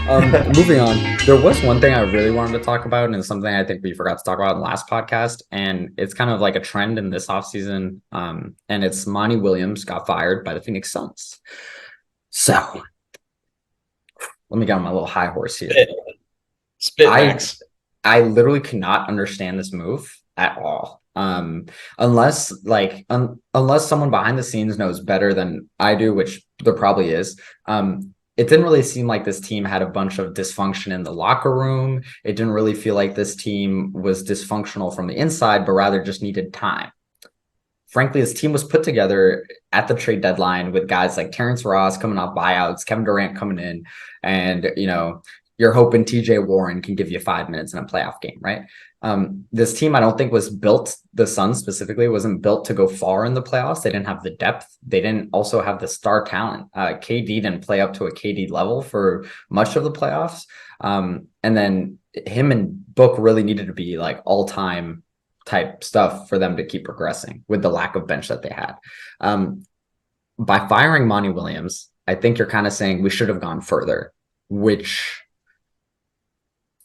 Moving on, there was one thing I really wanted to talk about, and it's something I think we forgot to talk about in the last podcast, and it's kind of like a trend in this offseason. And it's Monty Williams got fired by the Phoenix Suns. So let me get on my little high horse here. Spit, spit I Max. I literally cannot understand this move at all. Unless someone behind the scenes knows better than I do, which there probably is. It didn't really seem like this team had a bunch of dysfunction in the locker room. It didn't really feel like this team was dysfunctional from the inside, but rather just needed time. Frankly, this team was put together at the trade deadline with guys like Terrence Ross coming off buyouts, Kevin Durant coming in, and you're hoping TJ Warren can give you 5 minutes in a playoff game, right? This team, I don't think was built, the Suns specifically, wasn't built to go far in the playoffs. They didn't have the depth. They didn't also have the star talent. KD didn't play up to a KD level for much of the playoffs. And then him and Book really needed to be like all-time type stuff for them to keep progressing with the lack of bench that they had. By firing Monty Williams, I think you're kind of saying we should have gone further, which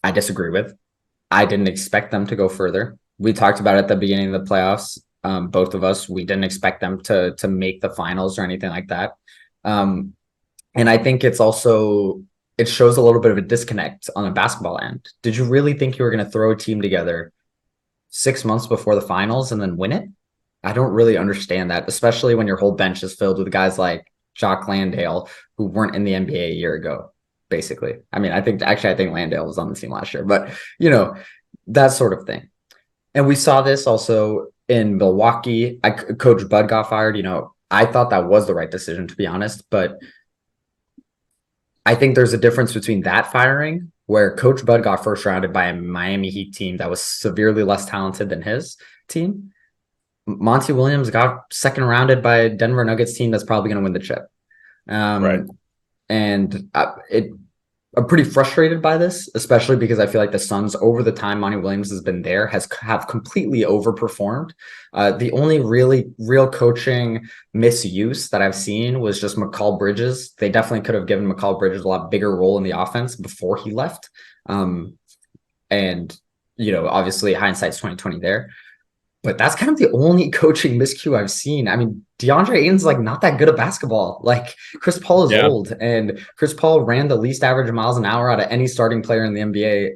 I disagree with. I didn't expect them to go further. We talked about it at the beginning of the playoffs. Both of us, we didn't expect them to make the finals or anything like that. And I think it shows a little bit of a disconnect on the basketball end. Did you really think you were going to throw a team together 6 months before the finals and then win it? I don't really understand that, especially when your whole bench is filled with guys like Jock Landale, who weren't in the NBA a year ago, basically. I mean, I think Landale was on the team last year, but that sort of thing. And we saw this also in Milwaukee. Coach Bud got fired. I thought that was the right decision, to be honest, but I think there's a difference between that firing, where Coach Bud got first rounded by a Miami Heat team that was severely less talented than his team. Monty Williams got second rounded by a Denver Nuggets team that's probably going to win the chip. Right. And I'm pretty frustrated by this, especially because I feel like the Suns, over the time Monty Williams has been there, have completely overperformed. The only real coaching misuse that I've seen was just McCall Bridges. They definitely could have given McCall Bridges a lot bigger role in the offense before he left. And obviously hindsight's 2020 there. But that's kind of the only coaching miscue I've seen. I mean, DeAndre Ayton's like not that good at basketball. Like Chris Paul is Yeah. old, and Chris Paul ran the least average miles an hour out of any starting player in the NBA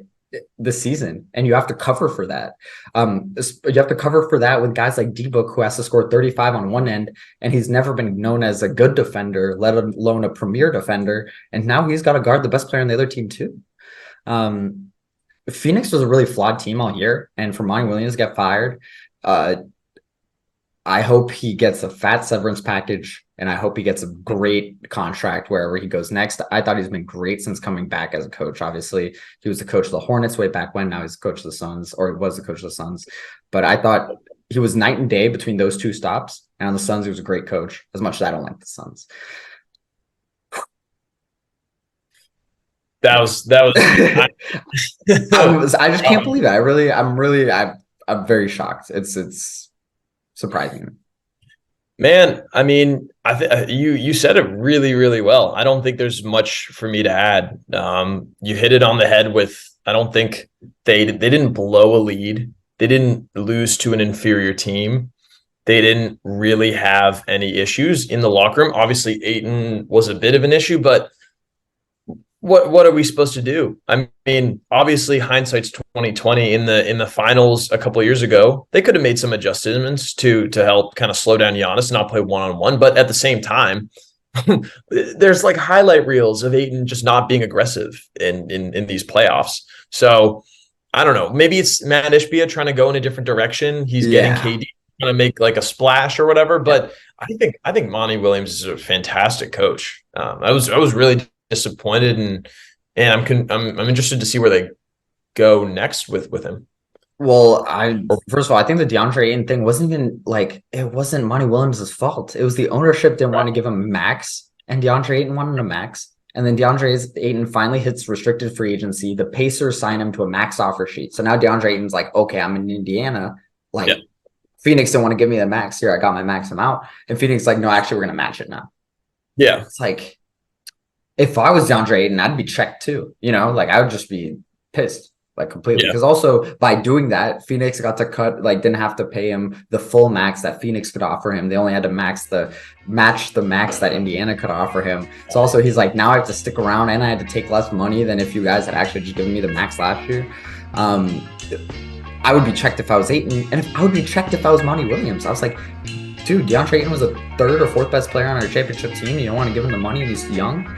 this season, and you have to cover for that. You have to cover for that with guys like D-Book, who has to score 35 on one end, and he's never been known as a good defender, let alone a premier defender. And now he's got to guard the best player on the other team too. Phoenix was a really flawed team all year, and for Monty Williams to get fired, I hope he gets a fat severance package, and I hope he gets a great contract wherever he goes next. I thought he's been great since coming back as a coach. Obviously, he was the coach of the Hornets way back when. Now he's the coach of the Suns, or was the coach of the Suns. But I thought he was night and day between those two stops. And on the Suns, he was a great coach, as much as I don't like the Suns. That was I just can't believe it. I'm very shocked. It's surprising. man. I mean, you said it really, really well. I don't think there's much for me to add. You hit it on the head with. I don't think they didn't blow a lead. They didn't lose to an inferior team. They didn't really have any issues in the locker room. Obviously, Ayton was a bit of an issue, but what are we supposed to do? I mean, obviously hindsight's 2020. In the finals a couple of years ago, they could have made some adjustments to help kind of slow down Giannis and not play one-on-one. But at the same time, there's like highlight reels of Ayton just not being aggressive in these playoffs. So I don't know. Maybe it's Matt Ishbia trying to go in a different direction. He's getting KD trying to make like a splash or whatever. But I think Monty Williams is a fantastic coach. I was really disappointed, and I'm interested to see where they go next with him. Well, first of all, I think the DeAndre Ayton thing wasn't even like, it wasn't Monty Williams' fault. It was the ownership didn't want to give him a max, and DeAndre Ayton wanted a max. And then DeAndre Ayton finally hits restricted free agency. The Pacers sign him to a max offer sheet. So now DeAndre Ayton's like, okay, I'm in Indiana. Like, Phoenix didn't want to give me the max. Here, I got my max amount. And Phoenix like, no, actually, we're going to match it now. Yeah. It's like, if I was DeAndre Ayton, I'd be checked too. You know, like I would just be pissed, like completely. Yeah. Because also by doing that, Phoenix got to cut, like didn't have to pay him the full max that Phoenix could offer him. They only had to match the max that Indiana could offer him. So also he's like, now I have to stick around and I had to take less money than if you guys had actually just given me the max last year. I would be checked if I was Ayton, and I would be checked if I was Monty Williams. I was like, dude, DeAndre Ayton was the third or fourth best player on our championship team. You don't want to give him the money, and he's young.